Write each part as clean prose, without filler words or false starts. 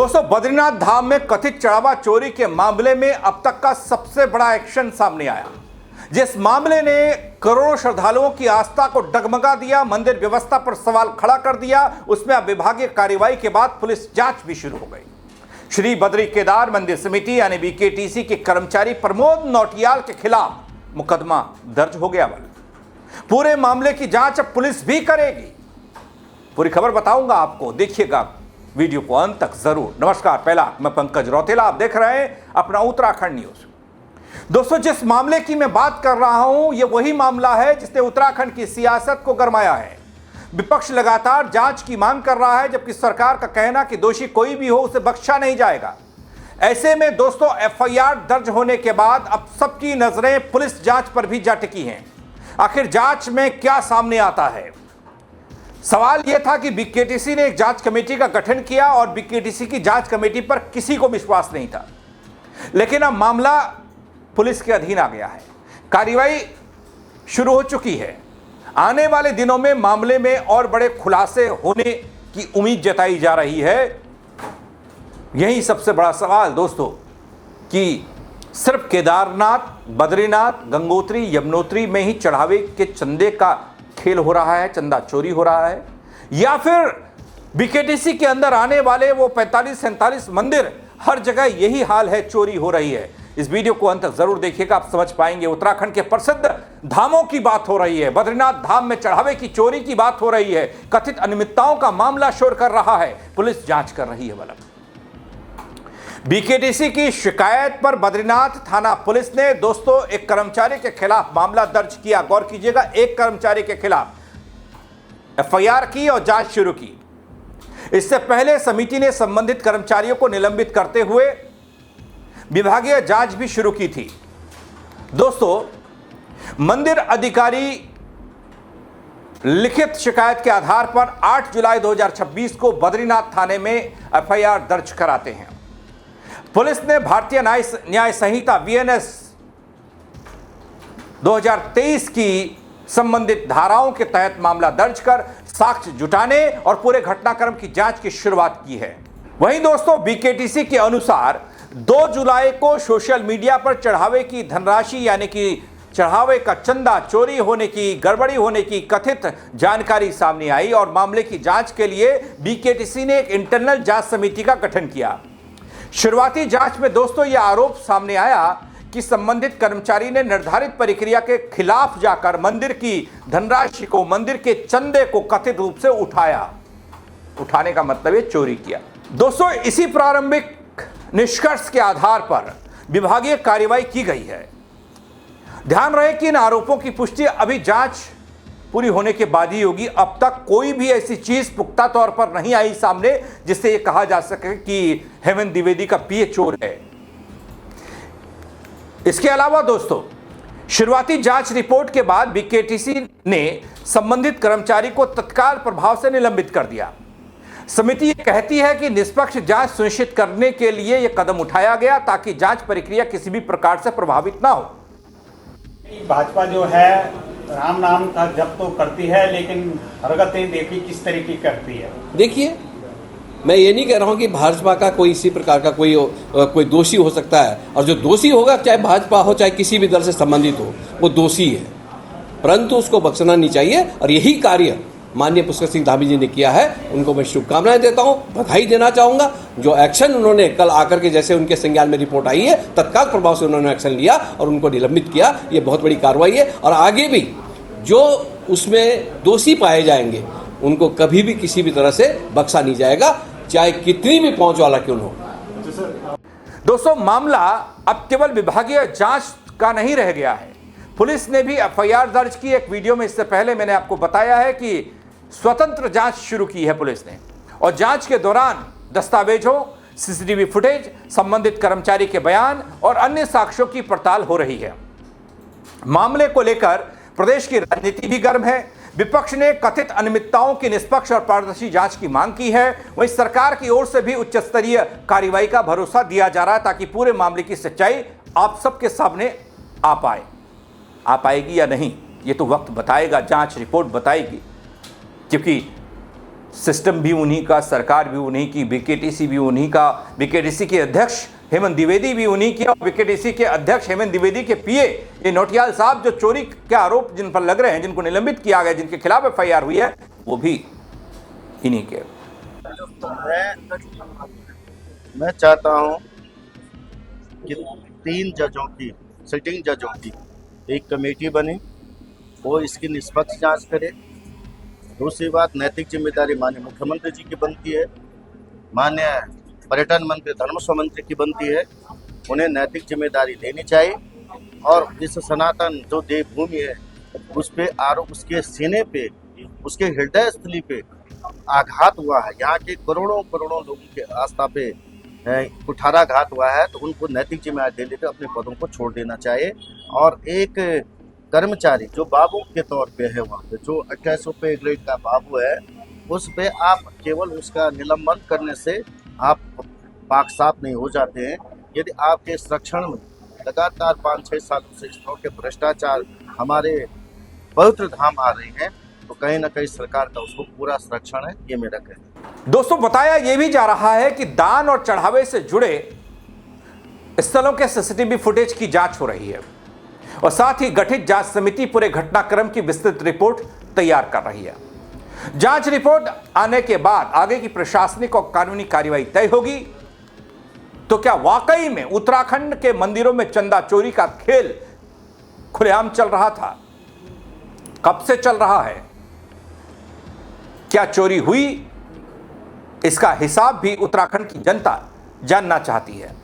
दोस्तों, बद्रीनाथ धाम में कथित चढ़ावा चोरी के मामले में अब तक का सबसे बड़ा एक्शन सामने आया, जिस मामले ने करोड़ों श्रद्धालुओं की आस्था को डगमगा दिया, मंदिर व्यवस्था पर सवाल खड़ा कर दिया। उसमें अब विभागीय कार्रवाई के बाद पुलिस जांच भी शुरू हो गई। श्री बद्री केदार मंदिर समिति यानी बीकेटीसी के कर्मचारी प्रमोद नौटियाल के खिलाफ मुकदमा दर्ज हो गया। पूरे मामले की जांच अब पुलिस भी करेगी। पूरी खबर बताऊंगा आपको, देखिएगा वीडियो को अंत तक जरूर। नमस्कार, पहला मैं पंकज रौतेला, आप देख रहे हैं अपना उत्तराखंड न्यूज। दोस्तों, जिस मामले की मैं बात कर रहा हूं, यह वही मामला है जिसने उत्तराखंड की सियासत को गरमाया है। विपक्ष लगातार जांच की मांग कर रहा है, जबकि सरकार का कहना कि दोषी कोई भी हो उसे बख्शा नहीं जाएगा। ऐसे में दोस्तों, एफआईआर दर्ज होने के बाद अब सबकी नजरें पुलिस जांच पर भी जा टिकी हैं। आखिर जांच में क्या सामने आता है? सवाल यह था कि बीकेटीसी ने एक जांच कमेटी का गठन किया और बीकेटीसी की जांच कमेटी पर किसी को विश्वास नहीं था, लेकिन अब मामला पुलिस के अधीन आ गया है। कार्रवाई शुरू हो चुकी है। आने वाले दिनों में मामले में और बड़े खुलासे होने की उम्मीद जताई जा रही है। यही सबसे बड़ा सवाल दोस्तों कि सिर्फ केदारनाथ, बद्रीनाथ, गंगोत्री, यमुनोत्री में ही चढ़ावे के चंदे का खेल हो रहा है, चंदा चोरी हो रहा है, या फिर बीकेटीसी के अंदर आने वाले वो 45-47 मंदिर, हर जगह यही हाल है, चोरी हो रही है। इस वीडियो को अंत तक जरूर देखिएगा, आप समझ पाएंगे। उत्तराखंड के प्रसिद्ध धामों की बात हो रही है, बद्रीनाथ धाम में चढ़ावे की चोरी की बात हो रही है, कथित अनियमितताओं का मामला शोर कर रहा है, पुलिस जांच कर रही है। बीकेटीसी की शिकायत पर बद्रीनाथ थाना पुलिस ने दोस्तों एक कर्मचारी के खिलाफ मामला दर्ज किया। गौर कीजिएगा, एक कर्मचारी के खिलाफ एफआईआर की और जांच शुरू की। इससे पहले समिति ने संबंधित कर्मचारियों को निलंबित करते हुए विभागीय जांच भी शुरू की थी। दोस्तों, मंदिर अधिकारी लिखित शिकायत के आधार पर 8 जुलाई 2026 को बद्रीनाथ थाने में एफआईआर दर्ज कराते हैं। पुलिस ने भारतीय न्याय संहिता बीएनएस 2023 की संबंधित धाराओं के तहत मामला दर्ज कर साक्ष्य जुटाने और पूरे घटनाक्रम की जांच की शुरुआत की है। वहीं दोस्तों, बीकेटीसी के अनुसार 2 जुलाई को सोशल मीडिया पर चढ़ावे की धनराशि यानी कि चढ़ावे का चंदा चोरी होने की, गड़बड़ी होने की कथित जानकारी सामने आई और मामले की जांच के लिए बीकेटीसी ने एक इंटरनल जांच समिति का गठन किया। शुरुआती जांच में दोस्तों यह आरोप सामने आया कि संबंधित कर्मचारी ने निर्धारित प्रक्रिया के खिलाफ जाकर मंदिर की धनराशि को, मंदिर के चंदे को कथित रूप से उठाने का मतलब ये चोरी किया। दोस्तों, इसी प्रारंभिक निष्कर्ष के आधार पर विभागीय कार्रवाई की गई है। ध्यान रहे कि इन आरोपों की पुष्टि अभी जांच पूरी होने के बाद ही होगी। अब तक कोई भी ऐसी चीज पुख्ता तौर पर नहीं आई सामने जिससे यह कहा जा सके कि हेमंत द्विवेदी का पीए चोर है। इसके अलावा दोस्तों, शुरुआती जांच रिपोर्ट के बाद बीकेटीसी ने संबंधित कर्मचारी को तत्काल प्रभाव से निलंबित कर दिया। समिति ये कहती है कि निष्पक्ष जांच सुनिश्चित करने के लिए यह कदम उठाया गया ताकि जांच प्रक्रिया किसी भी प्रकार से प्रभावित ना हो। भाजपा जो है राम नाम का जप तो करती है, लेकिन हरकतें देखिए किस तरीके की करती है। देखिए, मैं ये नहीं कह रहा हूँ कि भाजपा का कोई इसी प्रकार का कोई दोषी हो सकता है, और जो दोषी होगा, चाहे भाजपा हो चाहे किसी भी दल से संबंधित हो, वो दोषी है, परंतु उसको बख्शना नहीं चाहिए। और यही कार्य माननीय पुष्कर सिंह धामी जी ने किया है। उनको मैं शुभकामनाएं देता हूं, बधाई देना चाहूंगा। जो एक्शन उन्होंने कल आकर के, जैसे उनके संज्ञान में रिपोर्ट आई है, तत्काल प्रभाव से उन्होंने एक्शन लिया और उनको निलंबित किया, ये बहुत बड़ी कार्रवाई है। और आगे भी जो उसमें दोषी पाए जाएंगे उनको कभी भी किसी भी तरह से बख्शा नहीं जाएगा, चाहे कितनी भी पहुंच वाला क्यों हो। दोस्तों, मामला अब केवल विभागीय जांच का नहीं रह गया है। पुलिस ने भी एफआईआर दर्ज की। एक वीडियो में इससे पहले मैंने आपको बताया है कि स्वतंत्र जांच शुरू की है पुलिस ने, और जांच के दौरान दस्तावेजों, सीसीटीवी फुटेज, संबंधित कर्मचारी के बयान और अन्य साक्ष्यों की पड़ताल हो रही है। मामले को लेकर प्रदेश की राजनीति भी गर्म है। विपक्ष ने कथित अनियमितताओं की निष्पक्ष और पारदर्शी जांच की मांग की है। वहीं सरकार की ओर से भी उच्च स्तरीय कार्रवाई का भरोसा दिया जा रहा है ताकि पूरे मामले की सच्चाई आप सबके सामने आ पाएगी या नहीं, ये तो वक्त बताएगा, जांच रिपोर्ट बताएगी। क्योंकि सिस्टम भी उन्हीं का, सरकार भी उन्हीं की, बीकेटीसी भी उन्हीं का, बीकेटीसी के अध्यक्ष हेमंत द्विवेदी भी उन्हीं के, और बीकेटीसी के अध्यक्ष हेमंत द्विवेदी के पीए ये नौटियाल साहब जो चोरी के आरोप जिन पर लग रहे हैं, जिनको निलंबित किया गया, जिनके खिलाफ एफआईआर हुई है, वो भी इन्हीं के। मैं चाहता हूं कि 3 जजों की, सिटिंग जजों की एक कमेटी बने, वो इसकी निष्पक्ष जांच करे। दूसरी बात, नैतिक जिम्मेदारी माननीय मुख्यमंत्री जी की बनती है, माननीय पर्यटन मंत्री, धर्मस्व मंत्री की बनती है। उन्हें नैतिक जिम्मेदारी लेनी चाहिए और इस सनातन जो देवभूमि है उस पे आरोप, उसके सीने पे, उसके हृदय स्थली पे आघात हुआ है। यहाँ के करोड़ों लोगों के आस्था पे कुठाराघात हुआ है, तो उनको नैतिक जिम्मेदारी ले लेकर अपने पदों को छोड़ देना चाहिए। और एक कर्मचारी जो बाबू के तौर पे है, वहाँ पे जो 2800 पे ग्रेड का बाबू है, उस पे आप केवल उसका निलंबन करने से आप पाक साफ नहीं हो जाते हैं। यदि आपके संरक्षण में लगातार 5-6 सालों से इस तरह के भ्रष्टाचार हमारे पवित्र धाम आ रहे हैं, तो कहीं ना कहीं सरकार का उसको पूरा संरक्षण है, ये मेरा कहना है। दोस्तों, बताया यह भी जा रहा है कि दान और चढ़ावे से जुड़े स्थलों के सीसीटीवी फुटेज की जांच हो रही है और साथ ही गठित जांच समिति पूरे घटनाक्रम की विस्तृत रिपोर्ट तैयार कर रही है। जांच रिपोर्ट आने के बाद आगे की प्रशासनिक और कानूनी कार्रवाई तय होगी। तो क्या वाकई में उत्तराखंड के मंदिरों में चंदा चोरी का खेल खुलेआम चल रहा था? कब से चल रहा है? क्या चोरी हुई? इसका हिसाब भी उत्तराखंड की जनता जानना चाहती है।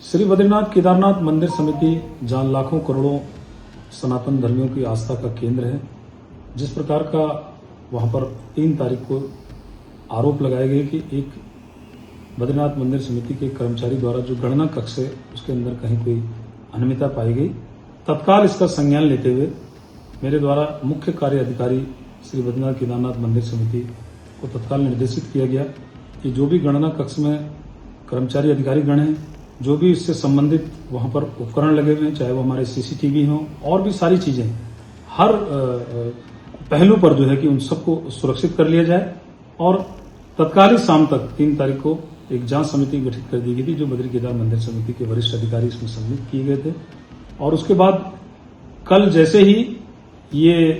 श्री बद्रीनाथ केदारनाथ मंदिर समिति जहां लाखों करोड़ों सनातन धर्मियों की आस्था का केंद्र है, जिस प्रकार का वहां पर 3 तारीख को आरोप लगाए गए कि एक बद्रीनाथ मंदिर समिति के कर्मचारी द्वारा जो गणना कक्ष है उसके अंदर कहीं कोई अनियमितता पाई गई, तत्काल इसका संज्ञान लेते हुए मेरे द्वारा मुख्य कार्य अधिकारी श्री बद्रीनाथ केदारनाथ मंदिर समिति को तत्काल निर्देशित किया गया कि जो भी गणना कक्ष में कर्मचारी अधिकारी गण हैं, जो भी इससे संबंधित वहां पर उपकरण लगे हुए हैं, चाहे वो हमारे सीसीटीवी हों और भी सारी चीजें, हर पहलू पर जो है कि उन सबको सुरक्षित कर लिया जाए। और तत्काल ही शाम तक 3 तारीख को एक जांच समिति गठित कर दी गई थी, जो बद्री केदार मंदिर समिति के वरिष्ठ अधिकारी इसमें सम्मिलित किए गए थे। और उसके बाद कल जैसे ही ये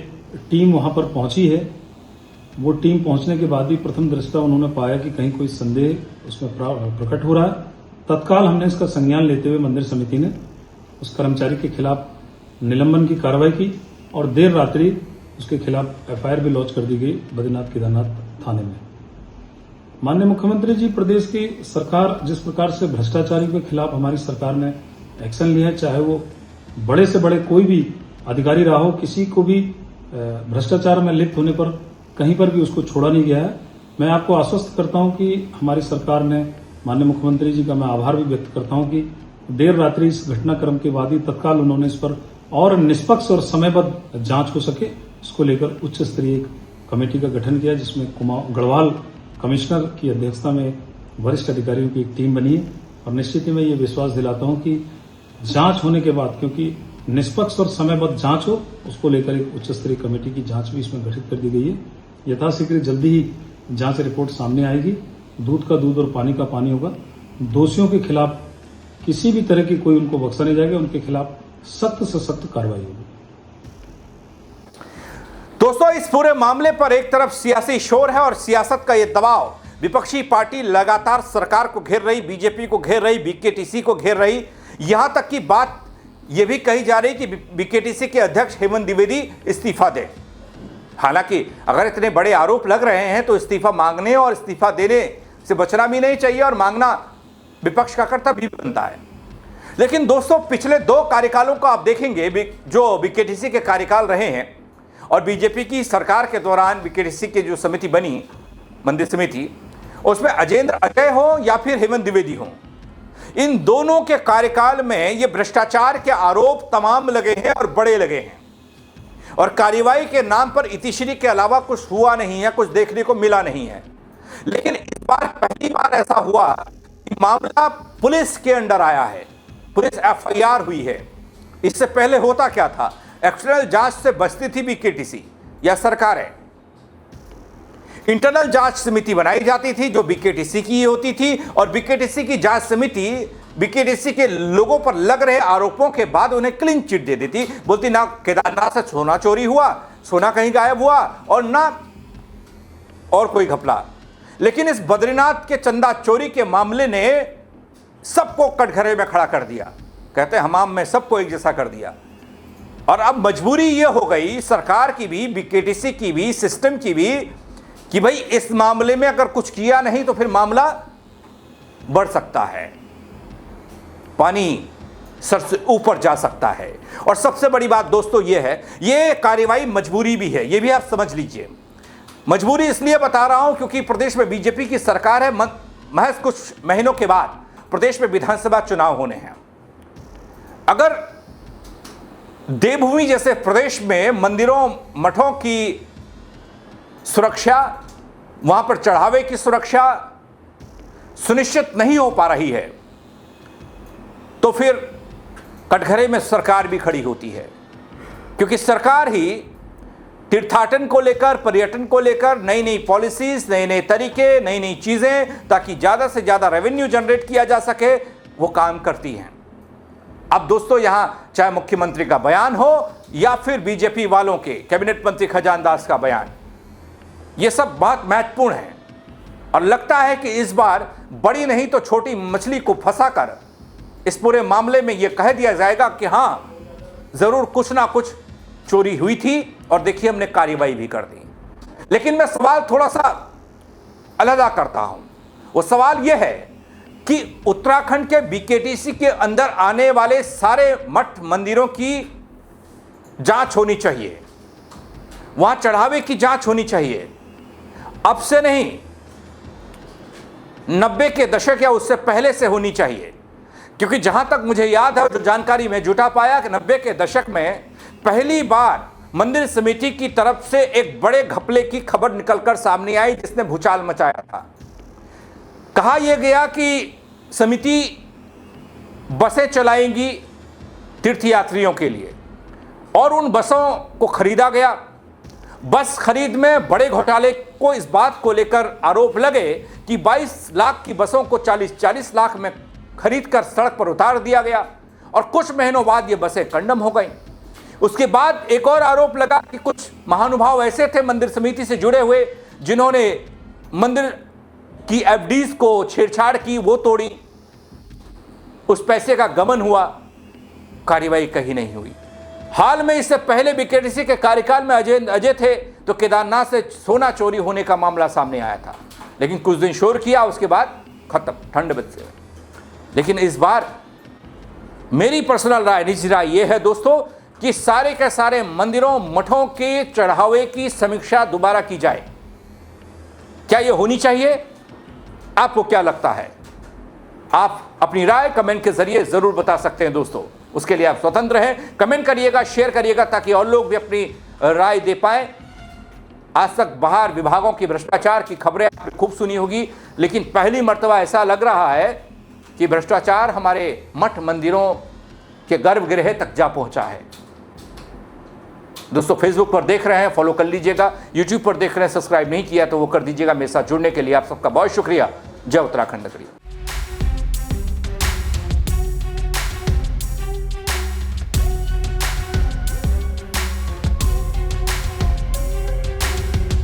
टीम वहां पर पहुंची है, वो टीम पहुंचने के बाद भी प्रथम दृष्टया उन्होंने पाया कि कहीं कोई संदेह उसमें प्रकट हो रहा है। तत्काल हमने इसका संज्ञान लेते हुए मंदिर समिति ने उस कर्मचारी के खिलाफ निलंबन की कार्रवाई की और देर रात्रि उसके खिलाफ एफआईआर भी लॉन्च कर दी गई बद्रीनाथ केदारनाथ थाने में। माननीय मुख्यमंत्री जी, प्रदेश की सरकार जिस प्रकार से भ्रष्टाचारी के खिलाफ हमारी सरकार ने एक्शन लिया है, चाहे वो बड़े से बड़े कोई भी अधिकारी रहा हो, किसी को भी भ्रष्टाचार में लिप्त होने पर कहीं पर भी उसको छोड़ा नहीं गया है। मैं आपको आश्वस्त करता हूं कि हमारी सरकार ने, माननीय मुख्यमंत्री जी का मैं आभार भी व्यक्त करता हूं कि देर रात्रि इस घटनाक्रम के बाद ही तत्काल उन्होंने इस पर और निष्पक्ष और समयबद्ध जांच हो सके, इसको लेकर उच्च स्तरीय एक कमेटी का गठन किया, जिसमें गढ़वाल कमिश्नर की अध्यक्षता में वरिष्ठ अधिकारियों की एक टीम बनी है। और निश्चित ही मैं ये विश्वास दिलाता हूं कि जांच होने के बाद, क्योंकि निष्पक्ष और समयबद्ध जांच हो, उसको लेकर एक उच्च स्तरीय कमेटी की जांच भी इसमें गठित कर दी गई है। यथाशीघ्र जल्दी ही जांच रिपोर्ट सामने आएगी, दूध का दूध और पानी का पानी होगा। दोषियों के खिलाफ किसी भी तरह की कोई उनको बख्शा नहीं जाएगा, उनके खिलाफ सख्त से सख्त कार्रवाई होगी। दोस्तों, इस पूरे मामले पर एक तरफ सियासी शोर है और सियासत का यह दबाव, विपक्षी पार्टी लगातार सरकार को घेर रही, बीजेपी को घेर रही, बीकेटीसी को घेर रही। यहां तक की बात यह भी कही जा रही कि बीकेटीसी के अध्यक्ष हेमंत द्विवेदी इस्तीफा दें। हालांकि अगर इतने बड़े आरोप लग रहे हैं तो इस्तीफा मांगने और इस्तीफा देने से बचना भी नहीं चाहिए और मांगना विपक्ष का कर्तव्य भी बनता है। लेकिन दोस्तों, पिछले 2 कार्यकालों को आप देखेंगे, जो बीकेटीसी के कार्यकाल रहे हैं और बीजेपी की सरकार के दौरान बीकेटीसी की जो समिति बनी, मंदिर समिति, उसमें अजेंद्र अजय हो या फिर हेमंत द्विवेदी हो, इन दोनों के कार्यकाल में ये भ्रष्टाचार के आरोप तमाम लगे हैं और बड़े लगे हैं और कार्रवाई के नाम पर इतिश्री के अलावा कुछ हुआ नहीं है, कुछ देखने को मिला नहीं है। लेकिन इस बार पहली बार ऐसा हुआ कि मामला पुलिस के अंडर आया है, पुलिस एफआईआर हुई है। इससे पहले होता क्या था? एक्सटर्नल जांच से बचती थी बीकेटीसी या सरकारें। इंटरनल जांच समिति बनाई जाती थी जो बीकेटीसी की होती थी, और बीकेटीसी की जांच समिति बीकेटीसी के लोगों पर लग रहे आरोपों के बाद उन्हें क्लीन चिट दे देती, बोलती ना केदारनाथ से सोना चोरी हुआ, सोना कहीं गायब हुआ, और ना और कोई घपला। लेकिन इस बद्रीनाथ के चंदा चोरी के मामले ने सबको कटघरे में खड़ा कर दिया, कहते हमाम में सबको एक जैसा कर दिया। और अब मजबूरी यह हो गई सरकार की भी, बीकेटीसी की भी, सिस्टम की भी, कि भाई इस मामले में अगर कुछ किया नहीं तो फिर मामला बढ़ सकता है, पानी सर से ऊपर जा सकता है। और सबसे बड़ी बात दोस्तों यह है, यह कार्रवाई मजबूरी भी है, यह भी आप समझ लीजिए। मजबूरी इसलिए बता रहा हूं क्योंकि प्रदेश में बीजेपी की सरकार है, महज कुछ महीनों के बाद प्रदेश में विधानसभा चुनाव होने हैं। अगर देवभूमि जैसे प्रदेश में मंदिरों मठों की सुरक्षा, वहां पर चढ़ावे की सुरक्षा सुनिश्चित नहीं हो पा रही है, तो फिर कटघरे में सरकार भी खड़ी होती है, क्योंकि सरकार ही तीर्थाटन को लेकर, पर्यटन को लेकर नई नई पॉलिसीज, नए नए तरीके, नई नई चीजें, ताकि ज्यादा से ज्यादा रेवेन्यू जनरेट किया जा सके, वो काम करती हैं। अब दोस्तों यहां चाहे मुख्यमंत्री का बयान हो या फिर बीजेपी वालों के कैबिनेट मंत्री खजान दास का बयान, ये सब बहुत महत्वपूर्ण है। और लगता है कि इस बार बड़ी नहीं तो छोटी मछली को फंसाकर इस पूरे मामले में यह कह दिया जाएगा कि हां जरूर कुछ ना कुछ चोरी हुई थी और देखिए हमने कार्रवाई भी कर दी। लेकिन मैं सवाल थोड़ा सा अलग करता हूं। वो सवाल यह है कि उत्तराखंड के बीकेटीसी के अंदर आने वाले सारे मठ मंदिरों की जांच होनी चाहिए, वहां चढ़ावे की जांच होनी चाहिए। अब से नहीं, 90 के दशक या उससे पहले से होनी चाहिए, क्योंकि जहां तक मुझे याद है, जो जानकारी मैं जुटा पाया कि 90 के दशक में पहली बार मंदिर समिति की तरफ से एक बड़े घपले की खबर निकलकर सामने आई जिसने भूचाल मचाया था। कहा यह गया कि समिति बसें चलाएंगी तीर्थयात्रियों के लिए, और उन बसों को खरीदा गया। बस खरीद में बड़े घोटाले को इस बात को लेकर आरोप लगे कि 22 लाख की बसों को 40 लाख में खरीदकर सड़क पर उतार दिया गया, और कुछ महीनों बाद ये बसें कंडम हो गईं। उसके बाद एक और आरोप लगा कि कुछ महानुभाव ऐसे थे मंदिर समिति से जुड़े हुए जिन्होंने मंदिर की एफडीज को छेड़छाड़ की, वो तोड़ी, उस पैसे का गमन हुआ, कार्रवाई कहीं नहीं हुई। हाल में इससे पहले बीकेटीसी के कार्यकाल में अजय थे तो केदारनाथ से सोना चोरी होने का मामला सामने आया था, लेकिन कुछ दिन शोर किया, उसके बाद खत्म, ठंड बच गए। लेकिन इस बार मेरी पर्सनल राय, निजी राय यह है दोस्तों कि सारे के सारे मंदिरों मठों के चढ़ावे की समीक्षा दोबारा की जाए। क्या यह होनी चाहिए? आपको क्या लगता है? आप अपनी राय कमेंट के जरिए जरूर बता सकते हैं दोस्तों, उसके लिए आप स्वतंत्र हैं। कमेंट करिएगा, शेयर करिएगा, ताकि और लोग भी अपनी राय दे पाए। आज तक बाहर विभागों की भ्रष्टाचार की खबरें आपने खूब सुनी होगी, लेकिन पहली मर्तबा ऐसा लग रहा है कि भ्रष्टाचार हमारे मठ मंदिरों के गर्भगृह तक जा पहुंचा है। दोस्तों फेसबुक पर देख रहे हैं, फॉलो कर लीजिएगा। यूट्यूब पर देख रहे हैं, सब्सक्राइब नहीं किया तो वो कर दीजिएगा। मेरे साथ जुड़ने के लिए आप सबका बहुत शुक्रिया। जय उत्तराखंड नगरी।